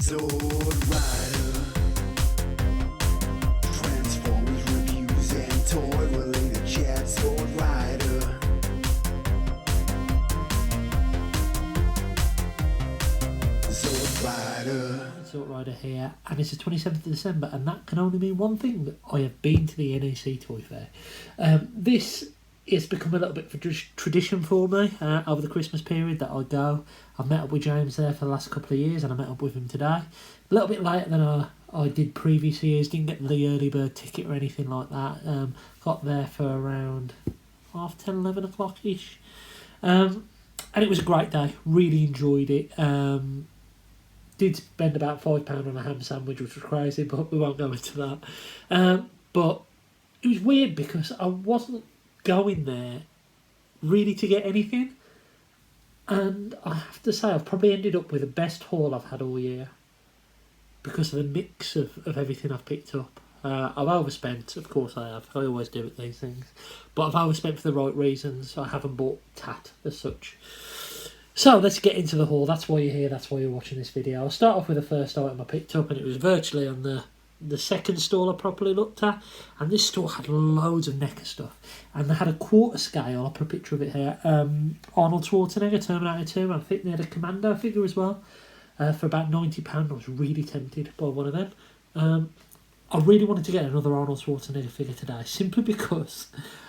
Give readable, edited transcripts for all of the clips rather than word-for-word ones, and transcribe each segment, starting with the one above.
Sword Rider, Transformers reviews and toy related chat. Sword Rider, Sword Rider. Sword Rider here, and it's the 27th of December, and that can only mean one thing: I have been to the NEC Toy Fair. This has become a little bit of a tradition for me over the Christmas period that I go. I've met up with James there for the last couple of years, and I met up with him today. A little bit later than I did previous years. Didn't get the early bird ticket or anything like that. Got there for around 10:30, 11 o'clock-ish. And it was a great day. Really enjoyed it. Did spend about £5 on a ham sandwich, which was crazy, but we won't go into that. But it was weird because I wasn't going there really to get anything, and I have to say I've probably ended up with the best haul I've had all year because of the mix of everything I've picked up. I've overspent, of course I have, I always do at these things, but I've overspent for the right reasons. I haven't bought tat as such. So let's get into the haul. That's why you're here, that's why you're watching this video. I'll start off with the first item I picked up, and it was virtually on the second stall I properly looked at, and this store had loads of NECA stuff, and they had a quarter scale. I'll put a picture of it here. Arnold Schwarzenegger Terminator 2, I think they had a Commando figure as well for about £90. I was really tempted by one of them. I really wanted to get another Arnold Schwarzenegger figure today, simply because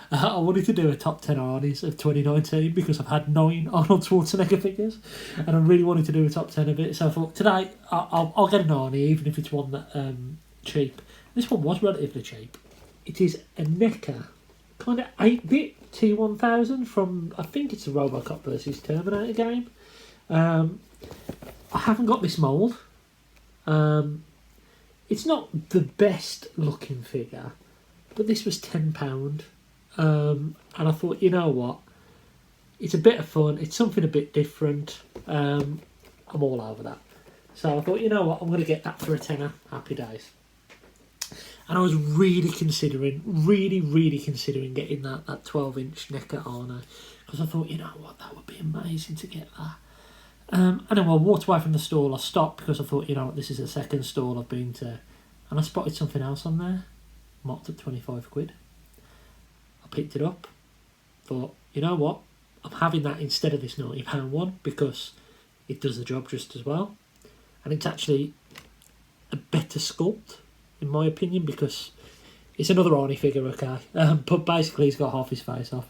I wanted to do a top 10 Arnies of 2019, because I've had 9 Arnold Schwarzenegger figures, and I really wanted to do a top 10 of it. So I thought today I'll get an Arnie, even if it's one that cheap. This one was relatively cheap. It is a NECA kind of 8-bit T1000 from, I think it's the Robocop versus Terminator game. I haven't got this mould. It's not the best looking figure, but this was £10. And I thought, you know what, it's a bit of fun, it's something a bit different. I'm all over that. So I thought, you know what, I'm going to get that for a tenner. Happy days. And I was really considering getting that 12-inch NECA Arno, because I thought, you know what, that would be amazing to get that. And then when I walked away from the stall, I stopped because I thought, you know what, this is the second stall I've been to, and I spotted something else on there, marked at 25 quid. I picked it up, thought, you know what, I'm having that instead of this £90 one, because it does the job just as well, and it's actually a better sculpt, in my opinion, because it's another Arnie figure, okay, but basically he's got half his face off.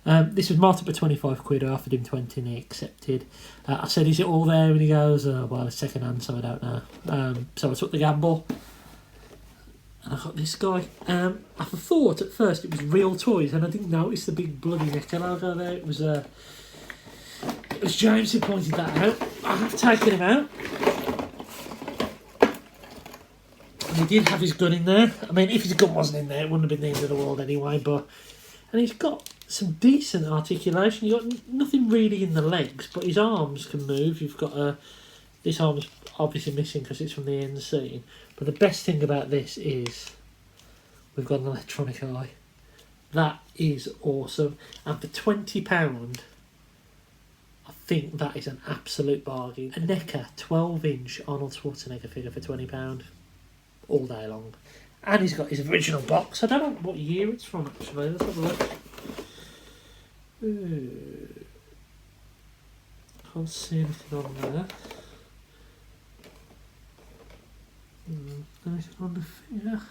This was marked up at 25 quid. I offered him 20 and he accepted. I said, is it all there? And he goes, well, it's second hand, so I don't know. So I took the gamble, and I got this guy. I thought at first it was Real Toys, and I didn't notice the big bloody NECA logo there. It was James who pointed that out. I have taken him out. He did have his gun in there. I mean, if his gun wasn't in there, it wouldn't have been the end of the world anyway. And he's got some decent articulation. You've got nothing really in the legs, but his arms can move. You've got this arm's obviously missing because it's from the end scene. But the best thing about this is we've got an electronic eye. That is awesome. And for £20, I think that is an absolute bargain. A NECA 12-inch Arnold Schwarzenegger figure for £20. All day long. And he's got his original box. I don't know what year it's from, actually. Let's have a look. Can't see anything on there. Anything on the figure?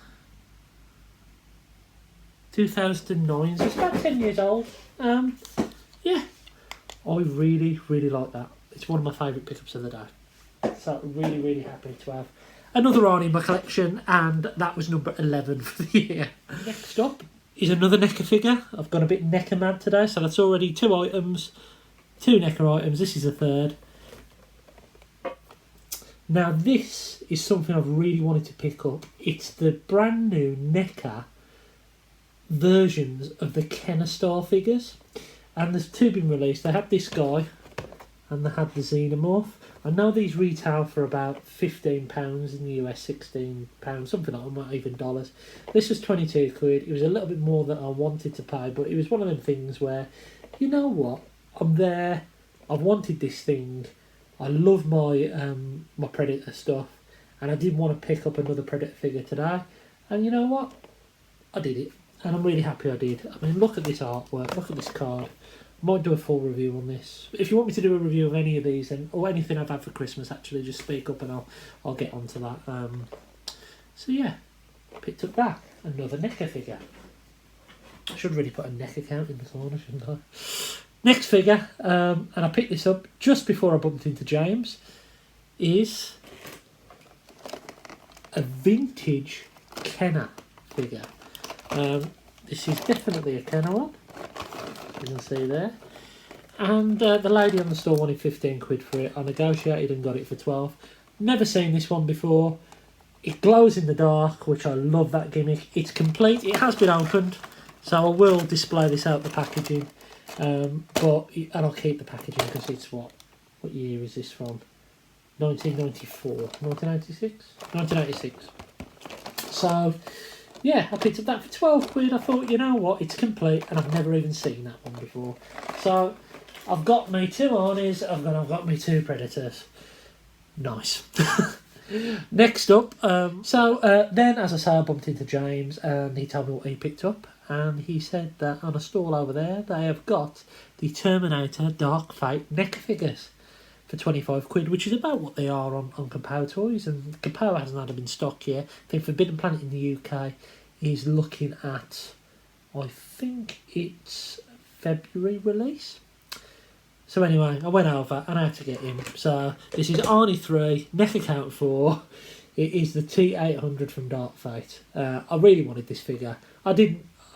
2009, so it's about 10 years old. Yeah, I really like that. It's one of my favourite pickups of the day. So really happy to have another Arnie in my collection, and that was number 11 for the year. Next up is another NECA figure. I've got a bit NECA mad today, so that's already 2 items, 2 NECA items. This is the third. Now this is something I've really wanted to pick up. It's the brand new NECA versions of the Kenner Star figures, and there's 2 been released. They had this guy, and they had the Xenomorph. I know these retail for about £15 in the US, £16, something like that, not even dollars. This was 22 quid. It was a little bit more than I wanted to pay, but it was one of them things where, you know what, I'm there, I've wanted this thing, I love my my Predator stuff, and I did want to pick up another Predator figure today, and you know what? I did it, and I'm really happy I did. I mean, look at this artwork, look at this card. I might do a full review on this. If you want me to do a review of any of these, then, or anything I've had for Christmas, actually, just speak up and I'll get onto that. So yeah, picked up that. Another NEC figure. I should really put a NEC account in the corner, shouldn't I? Next figure, and I picked this up just before I bumped into James, is a vintage Kenner figure. This is definitely a Kenner one. You can see there, and the lady on the store wanted 15 quid for it. I negotiated and got it for 12. Never seen this one before. It glows in the dark, which I love that gimmick. It's complete. It has been opened, so I will display this out the packaging, and I'll keep the packaging because it's what year is this from? 1994, 1996, 1986. So yeah, I picked up that for 12 quid. I thought, you know what, it's complete, and I've never even seen that one before. So I've got me 2 Arnies, I've got me 2 Predators. Nice. Next up, then, as I say, I bumped into James, and he told me what he picked up, and he said that on a stall over there, they have got the Terminator Dark Fate NEC figures for 25 quid, which is about what they are on Kapow Toys, and Kapow hasn't had them in stock yet. I think Forbidden Planet in the UK is looking at, I think it's February release. So anyway, I went over and I had to get him. So this is Arnie 3, NEC account 4. It is the T800 from Dark Fate. I really wanted this figure. I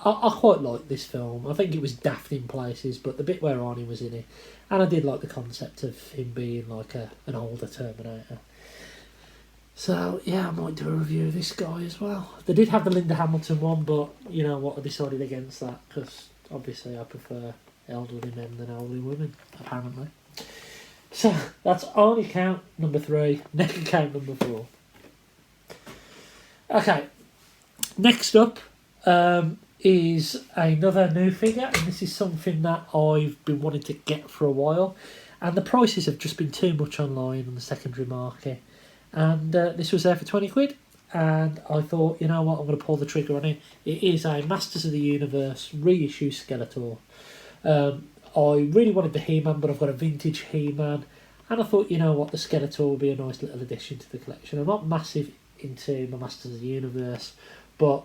quite liked this film. I think it was daft in places, but the bit where Arnie was in it, and I did like the concept of him being like an older Terminator. So yeah, I might do a review of this guy as well. They did have the Linda Hamilton one, but you know what, I decided against that because obviously I prefer elderly men than elderly women, apparently. So that's Arnie count number 3, NEC count number 4. Okay, next up is another new figure, and this is something that I've been wanting to get for a while, and the prices have just been too much online on the secondary market, and this was there for 20 quid, and I thought, you know what, I'm going to pull the trigger on it. It is a Masters of the Universe reissue Skeletor. I really wanted the He-Man, but I've got a vintage He-Man, and I thought, you know what, the Skeletor would be a nice little addition to the collection. I'm not massive into my Masters of the Universe, but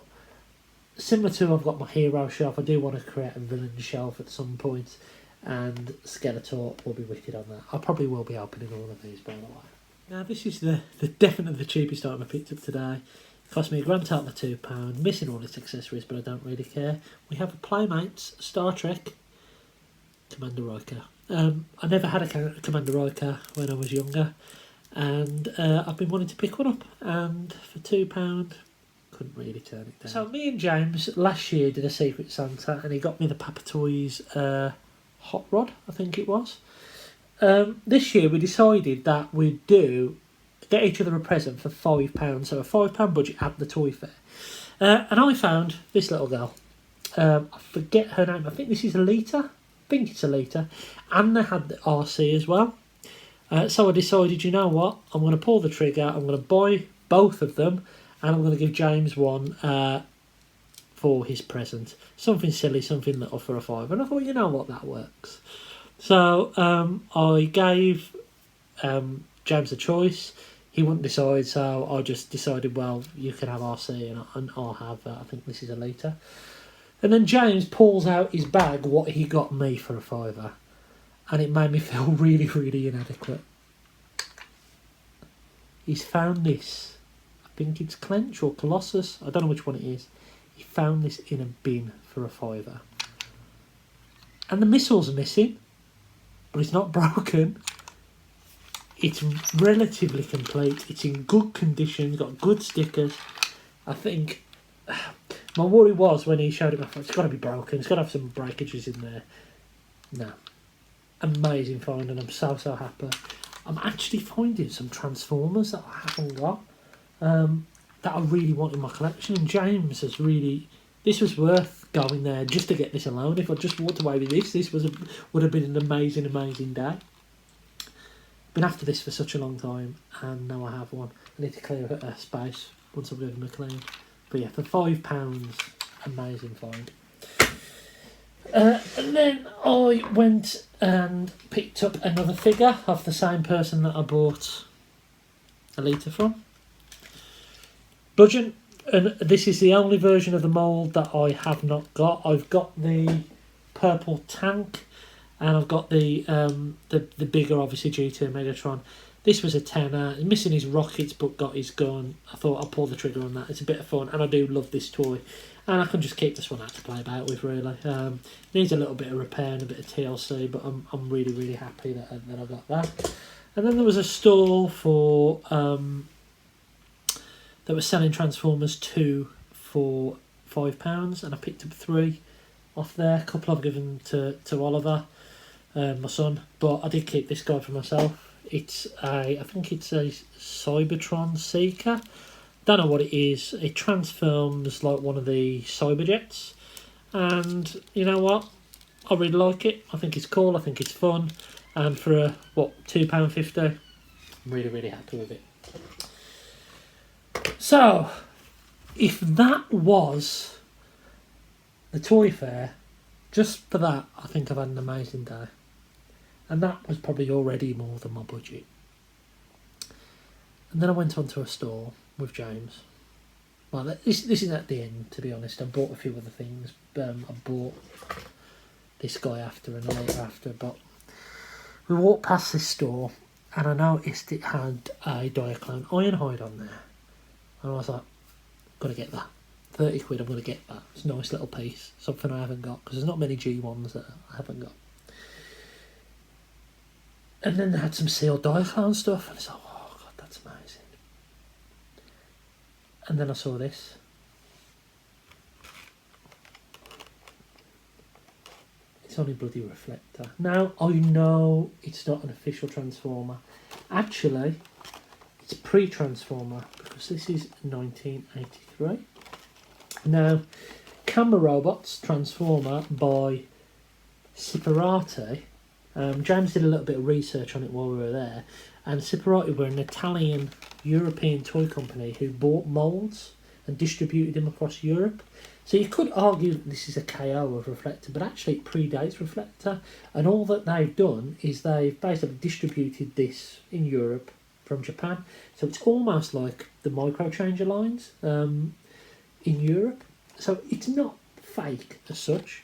similar to I've got my hero shelf, I do want to create a villain shelf at some point, and Skeletor will be wicked on that. I probably will be opening all of these, by the way. Now this is the definitely the cheapest item I picked up today. It cost me a grand total of £2, missing all its accessories, but I don't really care. We have a Playmates Star Trek Commander Riker. I never had a Commander Riker when I was younger, and I've been wanting to pick one up, and for £2 couldn't really turn it down. So me and James last year did a Secret Santa, and he got me the Papa Toys Hot Rod, I think it was. This year we decided that we'd get each other a present for £5, so a £5 budget at the toy fair. And I found this little girl. I forget her name. I think this is Alita. I think it's Alita. And they had the RC as well. So I decided, you know what? I'm going to pull the trigger. I'm going to buy both of them. And I'm going to give James one for his present. Something silly, something little for a £5. And I thought, you know what? That works. So I gave James a choice. He wouldn't decide, so I just decided, well, you can have RC and I'll have, I think this is Alita. And then James pulls out his bag, what he got me for a £5. And it made me feel really, really inadequate. He's found this. I think it's Clench or Colossus. I don't know which one it is. He found this in a bin for a £5. And the missile's missing, but it's not broken. It's relatively complete. It's in good condition. Got good stickers. I think my worry was when he showed it, I thought, it's got to be broken. It's got to have some breakages in there. No. Amazing find, and I'm so happy. I'm actually finding some Transformers that I haven't got, that I really want in my collection. And James has really... This was worth going there just to get this alone. If I just walked away with this would have been an amazing, amazing day. been after this for such a long time, and now I have one. I need to clear a space once I've given them a clean. But yeah, for £5, amazing find. And then I went and picked up another figure of the same person that I bought a litre from. Budget, and this is the only version of the mould that I have not got. I've got the purple tank, and I've got the bigger, obviously, G2 Megatron. This was a tenner, missing his rockets but got his gun. I thought I'll pull the trigger on that. It's a bit of fun, and I do love this toy. And I can just keep this one out to play about with, really. Needs a little bit of repair and a bit of TLC, but I'm really, really happy that I got that. And then there was a stall for that was selling Transformers 2 for £5, and I picked up 3 off there. A couple I've given to Oliver, my son, but I did keep this guy for myself. I think it's a Cybertron Seeker. Don't know what it is. It transforms like one of the Cyberjets, and you know what? I really like it. I think it's cool. I think it's fun, and for a £2.50, I'm really, really happy with it. So, if that was the toy fair, just for that, I think I've had an amazing day. And that was probably already more than my budget. And then I went on to a store with James. Well, this is at the end, to be honest. I bought a few other things. I bought this guy after and later after. But we walked past this store, and I noticed it had a Diaclone Ironhide on there. And I was like, got to get that. 30 quid, I'm going to get that. It's a nice little piece. Something I haven't got, because there's not many G1s that I haven't got. And then they had some sealed Diaclone stuff, and it's like, oh god, that's amazing. And then I saw this. It's only bloody reflector. Now, I know it's not an official Transformer. Actually, it's pre-Transformer, because this is 1983. Now, Camera Robots Transformer by Separati. James did a little bit of research on it while we were there, and Separati were an Italian European toy company who bought moulds and distributed them across Europe. So you could argue that this is a KO of Reflector, but actually it predates Reflector, and all that they've done is they've basically distributed this in Europe from Japan. So it's almost like the micro changer lines in Europe. So it's not fake as such.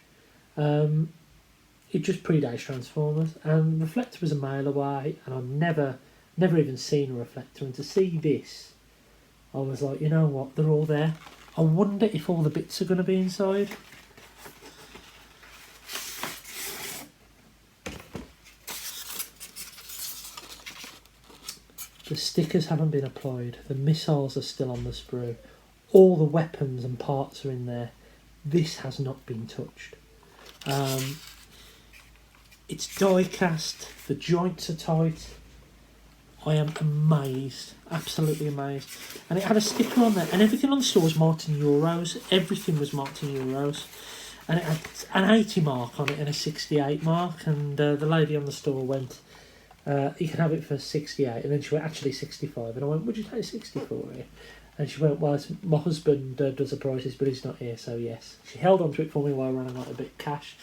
It just predates Transformers, and Reflector was a mile away, and I'd never even seen a Reflector, and to see this, I was like, you know what, they're all there. I wonder if all the bits are going to be inside. The stickers haven't been applied, the missiles are still on the sprue, all the weapons and parts are in there. This has not been touched. It's die cast, the joints are tight. I am amazed, absolutely amazed. And it had a sticker on there, and everything on the store was marked in euros. Everything was marked in euros. And it had an 80 mark on it and a 68 mark. And the lady on the store went, you can have it for 68. And then she went, actually 65. And I went, would you take 60 for it? And she went, well, my husband does the prices, but he's not here, so yes. She held on to it for me while I ran out a bit of cash.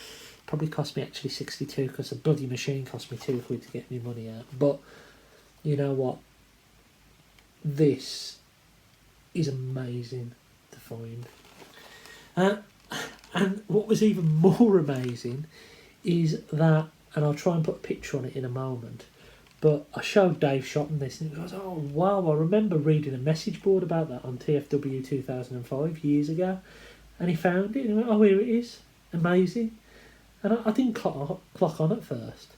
Probably cost me actually 62, because the bloody machine cost me £2 to get me money out. But you know what? This is amazing to find. And what was even more amazing is that, and I'll try and put a picture on it in a moment, but I showed Dave Shotton this, and he goes, oh wow, I remember reading a message board about that on TFW 2005 years ago, and he found it, and he went, oh, here it is, amazing. And I didn't clock on at first.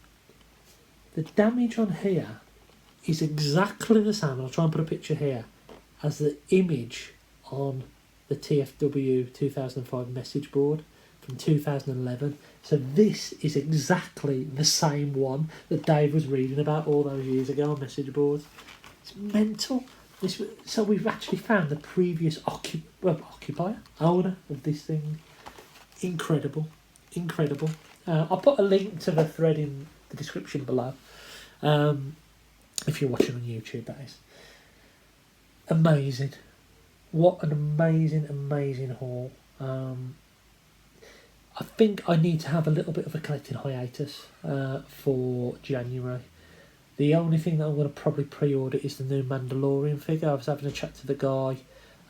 The damage on here is exactly the same, I'll try and put a picture here, as the image on the TFW 2005 message board from 2011. So this is exactly the same one that Dave was reading about all those years ago on message boards. It's mental. So we've actually found the previous occupier, owner of this thing. Incredible. Incredible. I'll put a link to the thread in the description below. if you're watching on YouTube, that is. Amazing. What an amazing haul. I think I need to have a little bit of a collecting hiatus for January. The only thing that I'm going to probably pre-order is the new Mandalorian figure. I was having a chat to the guy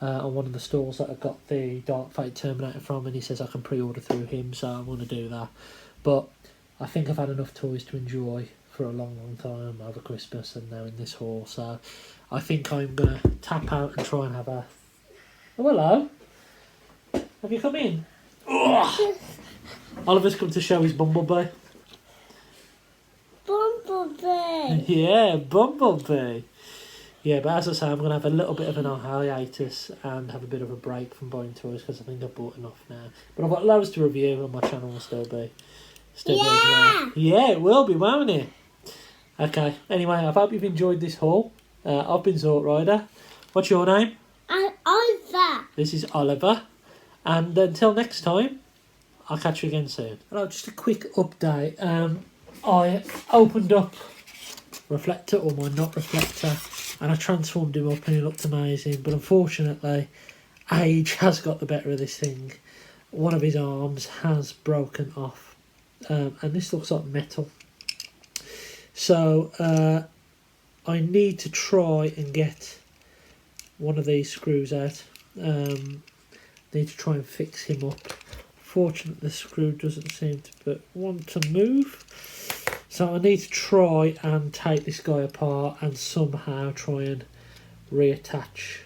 on one of the stores that I got the Dark Fate Terminator from, and he says I can pre-order through him, so I'm going to do that. But I think I've had enough toys to enjoy for a long time over Christmas and now in this haul, so I think I'm going to tap out and try and have a... Oh, hello. Have you come in? Ugh. Oliver's come to show his Bumblebee. Bumblebee. Yeah, Bumblebee. Yeah, but as I say, I'm going to have a little bit of an hiatus and have a bit of a break from buying toys because I think I've bought enough now. But I've got loads to review and my channel will still be there. Yeah, it will be, won't it? Okay, anyway, I hope you've enjoyed this haul. I've been Zort Rider. What's your name? Oliver. This is Oliver. And until next time, I'll catch you again soon. Hello, just a quick update. I opened up Reflector, or my not Reflector, and I transformed him up and he looked amazing. But unfortunately, age has got the better of this thing. One of his arms has broken off. And this looks like metal. So I need to try and get one of these screws out. Need to try and fix him up. Fortunately, the screw doesn't seem to want to move. So I need to try and take this guy apart and somehow try and reattach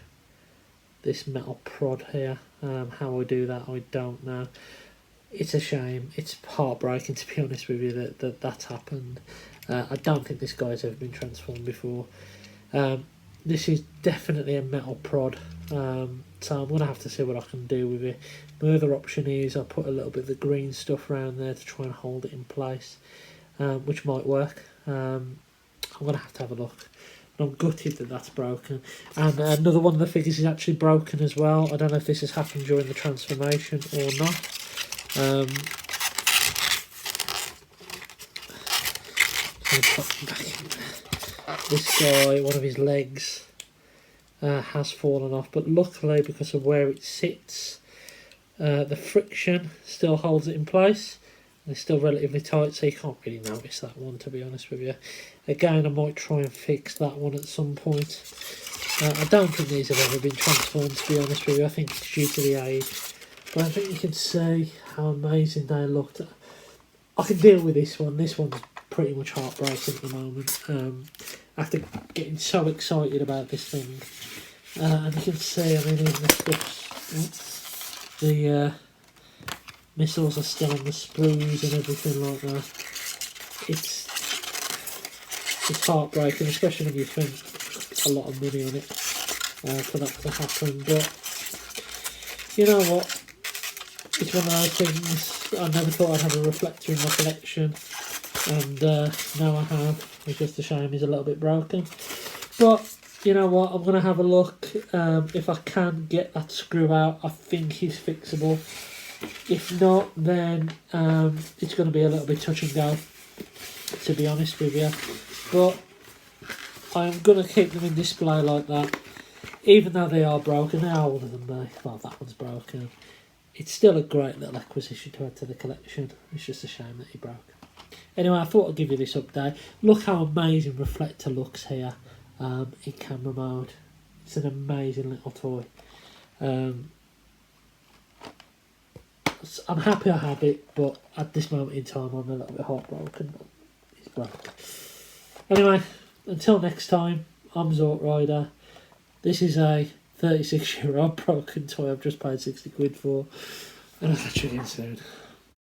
this metal prod here. How I do that, I don't know. It's a shame. It's heartbreaking, to be honest with you, that that's happened. I don't think this guy's ever been transformed before. This is definitely a metal prod, so I'm going to have to see what I can do with it. My other option is I put a little bit of the green stuff around there to try and hold it in place, which might work. I'm going to have a look. But I'm gutted that that's broken. And another one of the figures is actually broken as well. I don't know if this has happened during the transformation or not. This guy, one of his legs has fallen off, but luckily because of where it sits, the friction still holds it in place. It's still relatively tight, so you can't really notice that one, to be honest with you. Again, I might try and fix that one at some point. I don't think these have ever been transformed, to be honest with you. I think it's due to the age. But I think you can see how amazing they looked. I can deal with this one. This one's pretty much heartbreaking at the moment. After getting so excited about this thing. And you can see, I mean, even the stuff, the missiles are still on the sprues and everything like that. It's heartbreaking, especially when you spend a lot of money on it for that to happen. But you know what? It's one of those things. I never thought I'd have a reflector in my collection, and now I have. It's just a shame he's a little bit broken. But you know what? I'm going to have a look. If I can get that screw out, I think he's fixable. If not, then it's going to be a little bit touch and go, to be honest with you. But I'm going to keep them in display like that. Even though they are broken, they are older than me. Well, that one's broken. It's still a great little acquisition to add to the collection. It's just a shame that he broke. Anyway, I thought I'd give you this update. Look how amazing Reflector looks here in camera mode. It's an amazing little toy. I'm happy I have it, but at this moment in time I'm a little bit heartbroken. It's broke. Anyway, until next time, I'm Zort Rider. This is a 36-year-old broken toy I've just paid 60 quid for, and I'll catch you again soon.